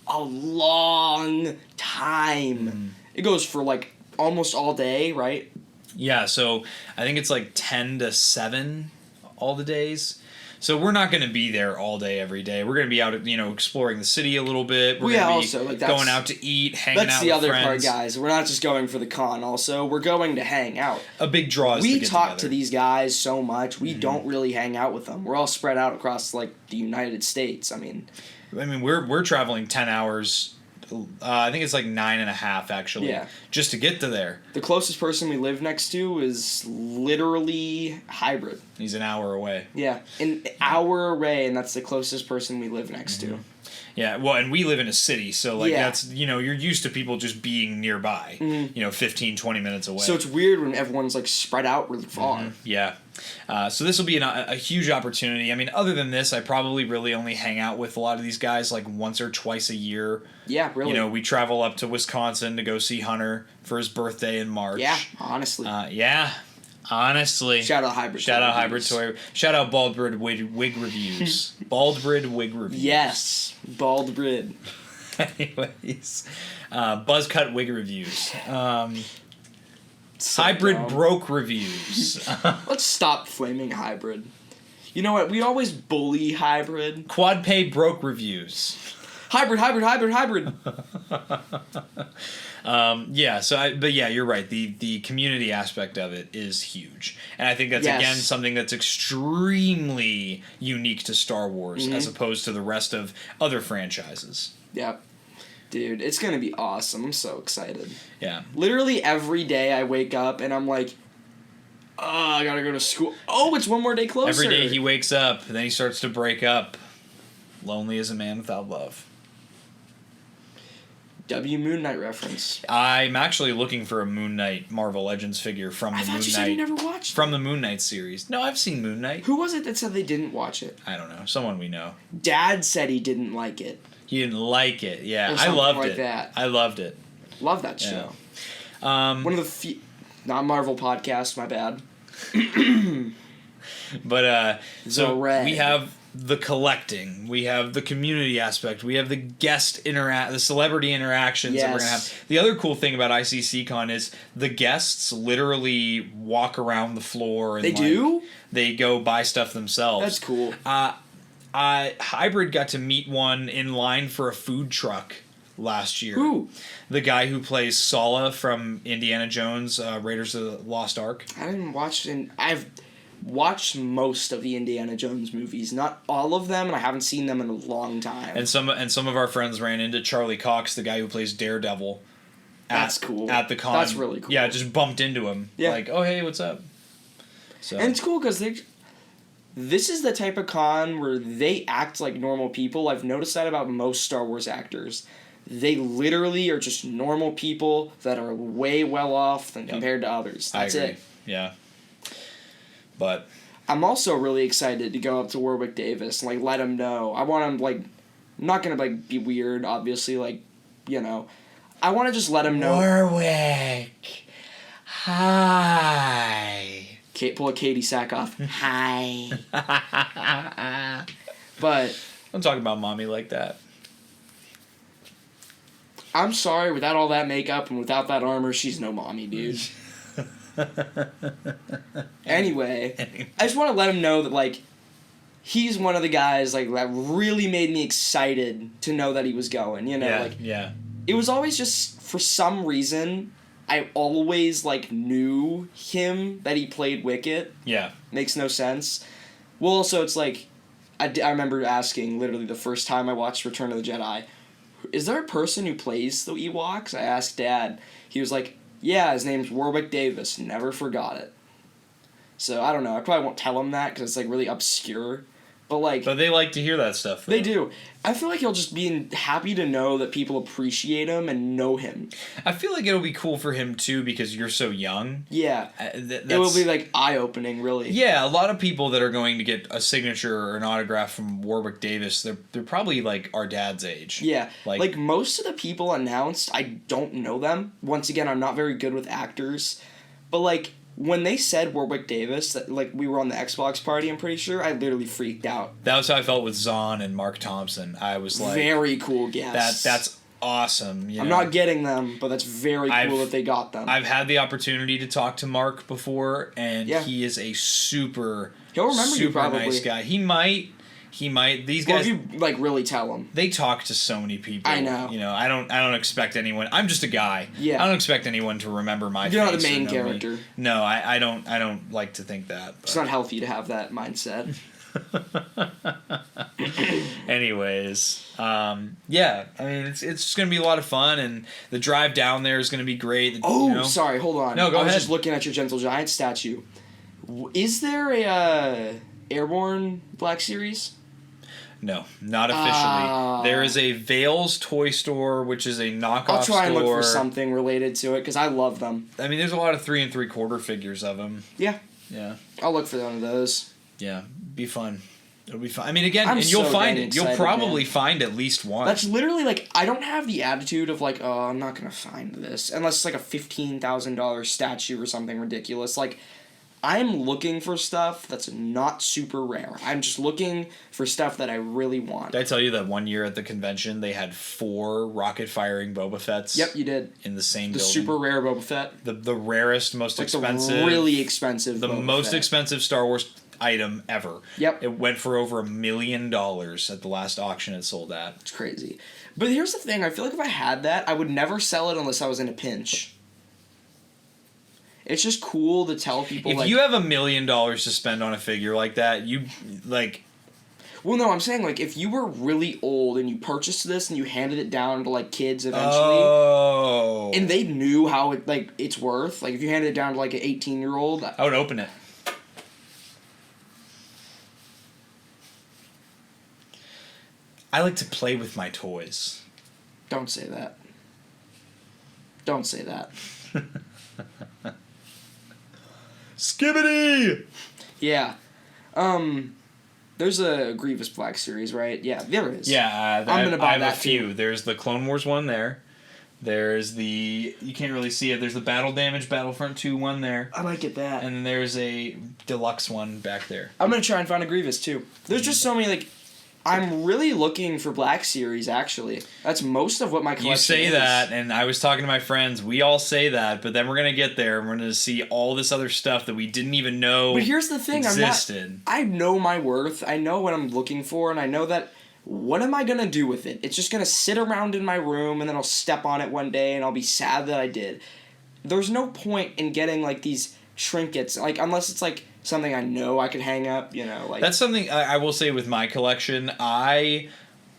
a long time. It goes for, like, almost all day, right? Yeah, so I think it's, like, 10 to 7 all the days. So we're not going to be there all day, every day. We're going to be out, exploring the city a little bit. We're going to be going out to eat, hanging out with friends. That's the other part, guys. We're not just going for the con, also. We're going to hang out. A big draw is we talk to these guys so much, we don't really hang out with them. We're all spread out across, like, the United States. I mean, we're traveling 10 hours... I think it's like 9.5 actually, just to get to there. The closest person we live next to is literally Hybrid. He's an hour away. Yeah, an hour away, and that's the closest person we live next to. Yeah, well, and we live in a city, so that's, you're used to people just being nearby, 15, 20 minutes away. So it's weird when everyone's like spread out really far. Yeah. So this will be a huge opportunity. I mean, other than this, I probably really only hang out with a lot of these guys like once or twice a year. Yeah, really. We travel up to Wisconsin to go see Hunter for his birthday in March. Yeah, honestly. Honestly. Shout out Hybrid. Shout out Hybrid Toy. Shout out Baldbrid Wig Reviews. Baldbrid Wig Reviews. Yes, Baldbrid. Anyways, Buzzcut Wig Reviews. So Hybrid dumb. Broke Reviews. Let's stop flaming Hybrid. You know what? We always bully Hybrid. Quad Pay Broke Reviews. Hybrid. But you're right. The community aspect of it is huge. And I think that's, again, something that's extremely unique to Star Wars as opposed to the rest of other franchises. Yep. Dude, it's going to be awesome. I'm so excited. Yeah. Literally every day I wake up and I'm like, I got to go to school. Oh, it's one more day closer. Every day he wakes up, and then he starts to break up. Lonely as a man without love. Moon Knight reference. I'm actually looking for a Moon Knight Marvel Legends figure from the Moon Knight. I thought you said you never watched it. From the Moon Knight series. No, I've seen Moon Knight. Who was it that said they didn't watch it? I don't know. Someone we know. Dad said he didn't like it. He didn't like it. Yeah, I loved like it. That. I loved it. Love that show. One of the few... Not Marvel podcasts, my bad. But, so we have the collecting, we have the community aspect, we have the the celebrity interactions that we're gonna have. The other cool thing about ICCCon is the guests literally walk around the floor and do? They go buy stuff themselves. That's cool. Hybrid got to meet one in line for a food truck last year. Who? The guy who plays Sala from Indiana Jones, Raiders of the Lost Ark. I didn't watch I've watched most of the Indiana Jones movies, not all of them, and I haven't seen them in a long time. And some of our friends ran into Charlie Cox, the guy who plays Daredevil. That's cool. At the con. That's really cool. Yeah, just bumped into him. Yeah. Like, oh, hey, what's up? So. And it's cool because this is the type of con where they act like normal people. I've noticed that about most Star Wars actors. They literally are just normal people that are way well off than compared to others. That's it. Yeah. But I'm also really excited to go up to Warwick Davis and let him know. I want him I'm not gonna be weird, obviously. I want to just let him know. Warwick, hi. Pull a Katie Sackhoff. Hi. But don't talk about mommy like that. I'm sorry, without all that makeup and without that armor, she's no mommy, dude. Anyway, I just want to let him know that, he's one of the guys, that really made me excited to know that he was going, Yeah. It was always just, for some reason, I always, knew him, that he played Wicket. Yeah. Makes no sense. Well, also, it's I remember asking, literally, the first time I watched Return of the Jedi, is there a person who plays the Ewoks? I asked Dad. He was like, yeah, his name's Warwick Davis. Never forgot it. So, I don't know. I probably won't tell him that because it's, really obscure. But, But they like to hear that stuff, though. They do. I feel like he'll just be happy to know that people appreciate him and know him. I feel like it'll be cool for him, too, because you're so young. Yeah. It will be, eye-opening, really. Yeah, a lot of people that are going to get a signature or an autograph from Warwick Davis, they're probably, our dad's age. Yeah. Most of the people announced, I don't know them. Once again, I'm not very good with actors. But, when they said Warwick Davis, that we were on the Xbox party, I'm pretty sure, I literally freaked out. That was how I felt with Zahn and Mark Thompson. I was like... Very cool guests. That's awesome. I'm not getting them, but that's very cool that they got them. I've had the opportunity to talk to Mark before, and he is a super He'll remember you probably. Super nice guy. He might. These guys. Well, if you like really tell him. They talk to so many people. I know. You know, I don't expect anyone. I'm just a guy. Yeah. I don't expect anyone to remember my face. You're not the main character. No, I don't like to think that. But. It's not healthy to have that mindset. Anyways, yeah. I mean, it's just gonna be a lot of fun, and the drive down there is gonna be great. Sorry. Hold on. No, go ahead. I was just looking at your Gentle Giant statue. Is there a Airborne Black Series? No, not officially. There is a Vale's Toy Store, which is a knockoff store. I'll try and look for something related to it, because I love them. I mean, there's a lot of 3 3/4 figures of them. Yeah. Yeah. I'll look for one of those. Yeah, be fun. It'll be fun. I mean, again, and you'll find it. Excited, you'll probably find at least one. That's literally like, I don't have the attitude of like, oh, I'm not going to find this. Unless it's like a $15,000 statue or something ridiculous. Like, I'm looking for stuff that's not super rare. I'm just looking for stuff that I really want. Did I tell you that one year at the convention they had 4 rocket-firing Boba Fett's? Yep, you did. In the same building. The super rare Boba Fett. The rarest, most expensive. The really expensive The Boba most Fett. expensive Star Wars item ever. Yep. It went for over $1 million at the last auction it sold at. It's crazy. But here's the thing. I feel like if I had that, I would never sell it unless I was in a pinch. It's just cool to tell people, if you have $1 million to spend on a figure like that, you, like... Well, no, I'm saying, like, if you were really old and you purchased this and you handed it down to, like, kids eventually... Oh. And they knew how, it's worth. Like, if you handed it down to, like, an 18-year-old... I would open it. I like to play with my toys. Don't say that. Don't say that. Skibbity! Yeah. There's a Grievous Black Series, right? Yeah, there is. Yeah, I'm gonna buy I have that a few. too. There's the Clone Wars one there. There's the... You can't really see it. There's the Battle Damage Battlefront 2 one there. I might get that. And then there's a deluxe one back there. I'm gonna try and find a Grievous, too. There's just so many, like... I'm really looking for Black Series, actually. That's most of what my collection is. You say that, and I was talking to my friends. We all say that, but then we're going to get there, and we're going to see all this other stuff that we didn't even know But here's the thing, existed. I know my worth. I know what I'm looking for, and I know that... What am I going to do with it? It's just going to sit around in my room, and then I'll step on it one day, and I'll be sad that I did. There's no point in getting, like, these trinkets, like, unless it's, like... something I know I could hang up, you know, like... That's something I will say with my collection. I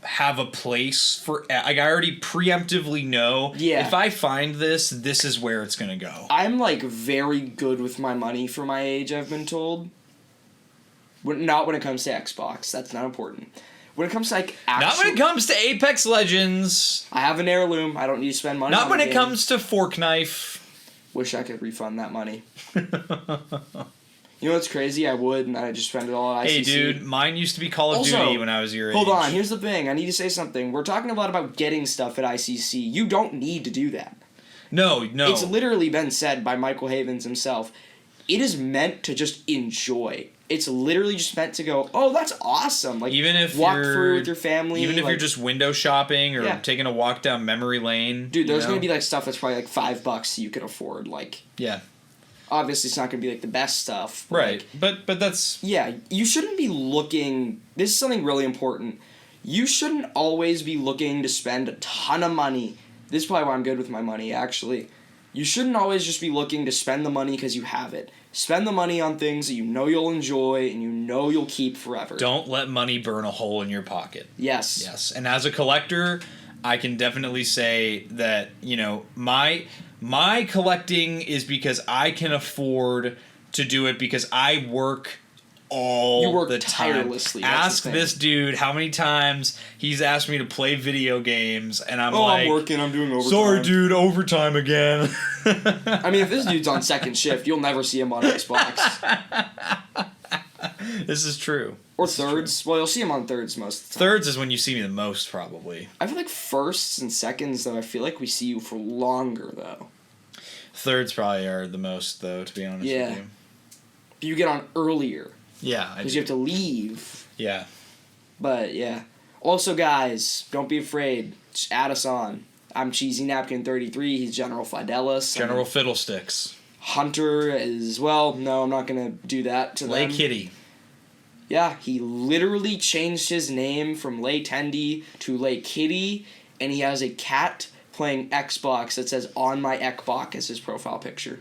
have a place for... Like, I already preemptively know, if I find this, this is where it's going to go. I'm, like, very good with my money for my age, I've been told. Not when it comes to Xbox. That's not important. When it comes to, like, actual... Not when it comes to Apex Legends. I have an heirloom. I don't need to spend money on Not when it comes to Fork Knife. Wish I could refund that money. You know what's crazy? I would, and I just spend it all at ICC. Hey, dude, mine used to be Call of Duty when I was your age. Hold on, here's the thing. I need to say something. We're talking a lot about getting stuff at ICC. You don't need to do that. No. It's literally been said by Michael Havens himself. It is meant to just enjoy. It's literally just meant to go, oh, that's awesome. Like, even if walk through with your family. Even if like, you're just window shopping or taking a walk down memory lane. Dude, there's going to be, like, stuff that's probably, like, $5 you can afford. Like, yeah. Obviously, it's not going to be, like, the best stuff. Right. Like, but that's... Yeah, you shouldn't be looking... This is something really important. You shouldn't always be looking to spend a ton of money. This is probably why I'm good with my money, actually. You shouldn't always just be looking to spend the money because you have it. Spend the money on things that you know you'll enjoy and you know you'll keep forever. Don't let money burn a hole in your pocket. Yes. Yes. And as a collector, I can definitely say that, you know, my collecting is because I can afford to do it because I work all the time. Tirelessly. Ask this dude how many times he's asked me to play video games, and I'm I'm working, I'm doing overtime. Sorry, dude, overtime again. I mean, if this dude's on second shift, you'll never see him on Xbox. This is true. Or thirds. Well, you'll see him on thirds most of the time. Thirds is when you see me the most, probably. I feel like firsts and seconds, though, I feel like we see you for longer, though. Thirds probably are the most, though, to be honest with you. But you get on earlier. Yeah. Because you have to leave. Yeah. But, yeah. Also, guys, don't be afraid. Just add us on. I'm Cheesy Napkin 33. He's General Fidelis. General Fiddlesticks. Hunter is, well, no, I'm not going to do that to Lay them. Kitty. Yeah, he literally changed his name from Lei Tendi to Lei Kitty, and he has a cat playing Xbox that says "On my Xbox" as his profile picture.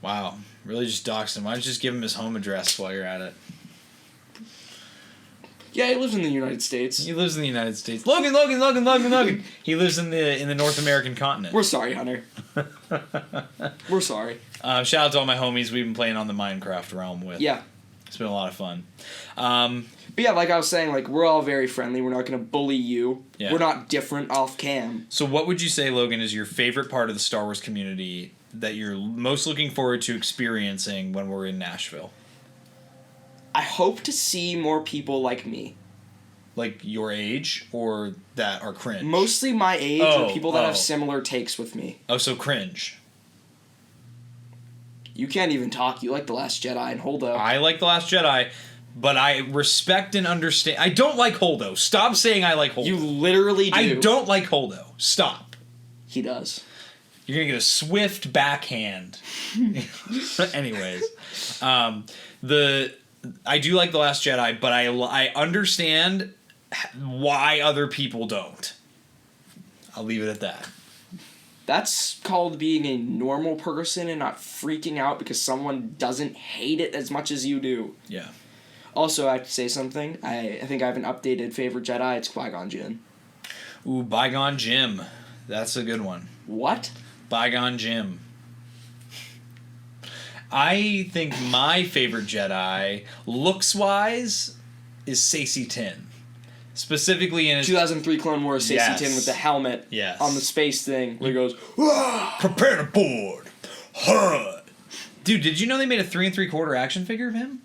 Wow, really just doxed him. Why don't you just give him his home address while you're at it? Yeah, he lives in the United States. He lives in the United States. Logan. He lives in the North American continent. We're sorry, Hunter. We're sorry. Shout out to all my homies we've been playing on the Minecraft realm with. Yeah. It's been a lot of fun. But yeah, like I was saying, like, we're all very friendly. We're not going to bully you. Yeah. We're not different off cam. So what would you say, Logan, is your favorite part of the Star Wars community that you're most looking forward to experiencing when we're in Nashville? I hope to see more people like me. Like your age or that are cringe? Mostly my age or people that have similar takes with me. Oh, so cringe. You can't even talk. You like The Last Jedi and Holdo. I like The Last Jedi, but I respect and understand. I don't like Holdo. Stop saying I like Holdo. You literally do. I don't like Holdo. Stop. He does. You're going to get a swift backhand. Anyways. I do like The Last Jedi, but I understand why other people don't. I'll leave it at that. That's called being a normal person and not freaking out because someone doesn't hate it as much as you do. Yeah. Also, I have to say something. I think I have an updated favorite Jedi. It's Qui-Gon Jinn. Ooh, Bygone Jim. That's a good one. What? Bygone Jim. I think my favorite Jedi, looks-wise, is Saesee Tiin. Specifically in his... 2003 Clone Wars, Saesee Tiin with the helmet on the space thing where he goes, "Wah!" Prepare to board. Hud. Dude, did you know they made a 3 3/4 action figure of him?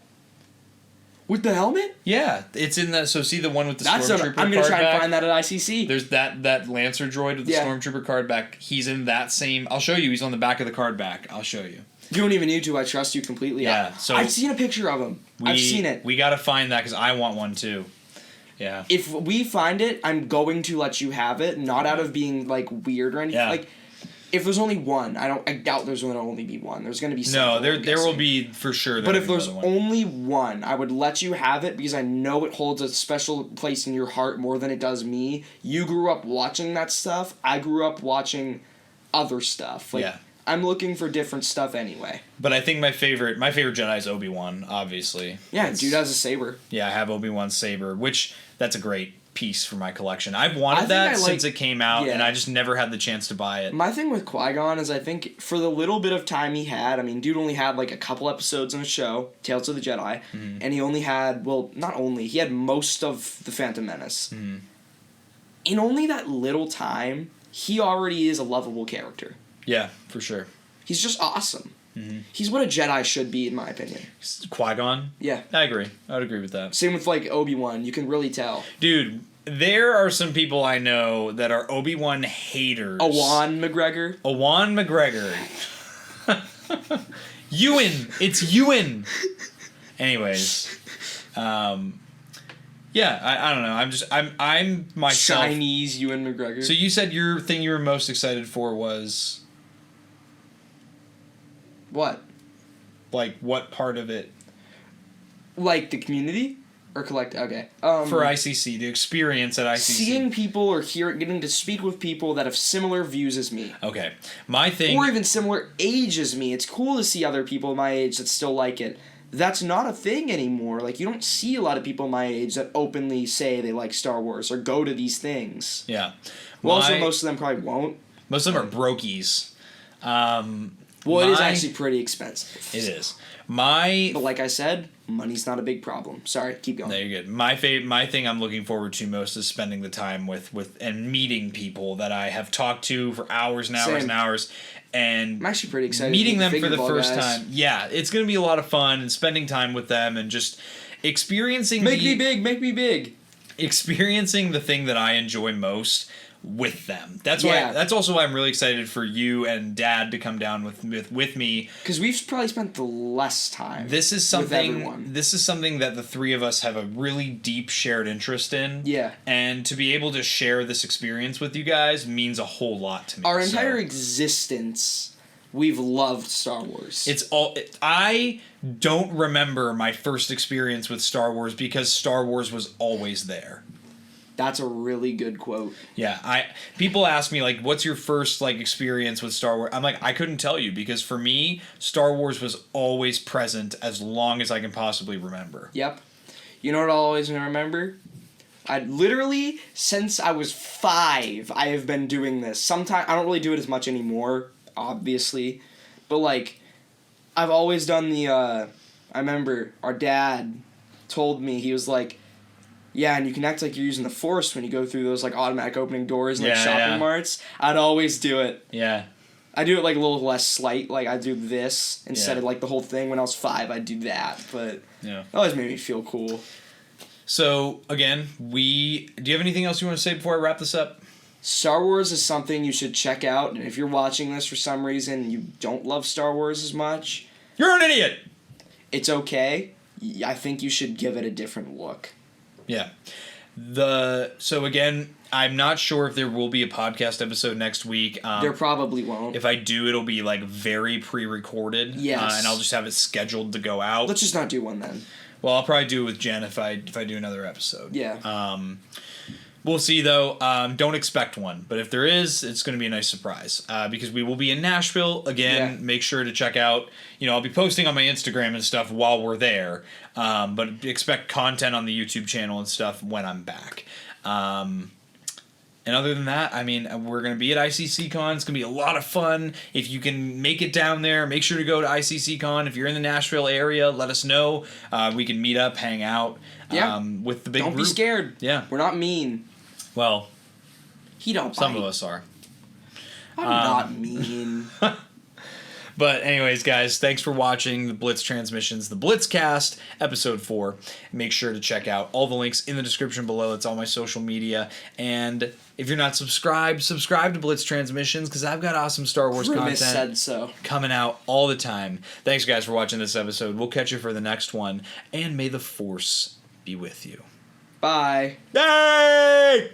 With the helmet? Yeah, it's in the... So see the one with the Stormtrooper card back? I'm going to try and find that at ICC. There's that Lancer droid with the Stormtrooper card back. He's in that same... I'll show you. He's on the back of the card back. I'll show you. You don't even need to. I trust you completely. Yeah. So I've seen a picture of him. I've seen it. We got to find that because I want one too. Yeah. If we find it, I'm going to let you have it. Not out of being like weird or anything. Yeah. Like, if there's only one, I doubt there's going to only be one. There's going to be several. No, there will be for sure. But if there's only one, I would let you have it because I know it holds a special place in your heart more than it does me. You grew up watching that stuff. I grew up watching other stuff. Like, I'm looking for different stuff anyway. But I think my favorite Jedi is Obi-Wan, obviously. Yeah, dude has a saber. Yeah, I have Obi-Wan's saber, which that's a great piece for my collection. I've wanted that since it came out, and I just never had the chance to buy it. My thing with Qui-Gon is I think for the little bit of time he had, I mean, dude only had like a couple episodes in a show, Tales of the Jedi, and he only had, well, not only, he had most of the Phantom Menace. Mm-hmm. In only that little time, he already is a lovable character. Yeah, for sure. He's just awesome. Mm-hmm. He's what a Jedi should be, in my opinion. Qui-Gon? Yeah. I agree. I would agree with that. Same with, like, Obi-Wan. You can really tell. Dude, there are some people I know that are Obi-Wan haters. Ewan McGregor. Ewan McGregor. Ewan. It's Ewan. Anyways. Yeah, I don't know. I'm myself. Chinese Ewan McGregor. So you said your thing you were most excited for was... What? Like, what part of it? Like, the community? Or collect... Okay. For ICC, the experience at ICC. Seeing people or getting to speak with people that have similar views as me. Okay. My thing... Or even similar age as me. It's cool to see other people my age that still like it. That's not a thing anymore. Like, you don't see a lot of people my age that openly say they like Star Wars or go to these things. Yeah. Well, also, most of them probably won't. Most of them are brokies. Well, it is actually pretty expensive. It is. But like I said, money's not a big problem. Sorry, keep going. No, you're good. My thing I'm looking forward to most is spending the time with and meeting people that I have talked to for hours and hours and hours. And I'm actually pretty excited. Meeting them for the first time. Yeah, it's going to be a lot of fun and spending time with them and just experiencing Make me big. Experiencing the thing that I enjoy most with them. That's why. That's also why I'm really excited for you and Dad to come down with me. Because we've probably spent the less time. This is something. With everyone. This is something that the three of us have a really deep shared interest in. Yeah. And to be able to share this experience with you guys means a whole lot to me. Our entire existence we've loved Star Wars. I don't remember my first experience with Star Wars because Star Wars was always there. That's a really good quote. Yeah, people ask me like, "What's your first like experience with Star Wars?" I'm like, I couldn't tell you because for me, Star Wars was always present as long as I can possibly remember. Yep. You know what I'll always remember? Since I was 5, I have been doing this. Sometimes I don't really do it as much anymore, obviously, but like, I've always done I remember our dad told me, he was like, yeah, and you can act like you're using the Force when you go through those like automatic opening doors and like shopping marts. I'd always do it. Yeah. I do it like a little less slight. Like I do this instead of like the whole thing. When I was 5, I'd do that. But it always made me feel cool. So again, do you have anything else you want to say before I wrap this up? Star Wars is something you should check out, and if you're watching this for some reason and you don't love Star Wars as much, you're an idiot. It's okay. I think you should give it a different look. Yeah. So again, I'm not sure if there will be a podcast episode next week. There probably won't. If I do, it'll be like very pre-recorded. Yes. And I'll just have it scheduled to go out. Let's just not do one then. Well, I'll probably do it with Jen if I do another episode. Yeah. We'll see though. Don't expect one, but if there is, it's going to be a nice surprise because we will be in Nashville again. Yeah. Make sure to check out. I'll be posting on my Instagram and stuff while we're there, but expect content on the YouTube channel and stuff when I'm back. And other than that, I mean, we're going to be at ICCCon. It's going to be a lot of fun. If you can make it down there, make sure to go to ICCCon. If you're in the Nashville area, let us know. We can meet up, hang out with the big group. Don't be scared. Yeah. We're not mean. Well, he don't bite. Some of us are. I'm not mean. But anyways, guys, thanks for watching the Blitz Transmissions, the Blitzcast, episode 4. Make sure to check out all the links in the description below. It's all my social media. And if you're not subscribed, subscribe to Blitz Transmissions because I've got awesome Star Wars content coming out all the time. Thanks, guys, for watching this episode. We'll catch you for the next one. And may the Force be with you. Bye. Yay!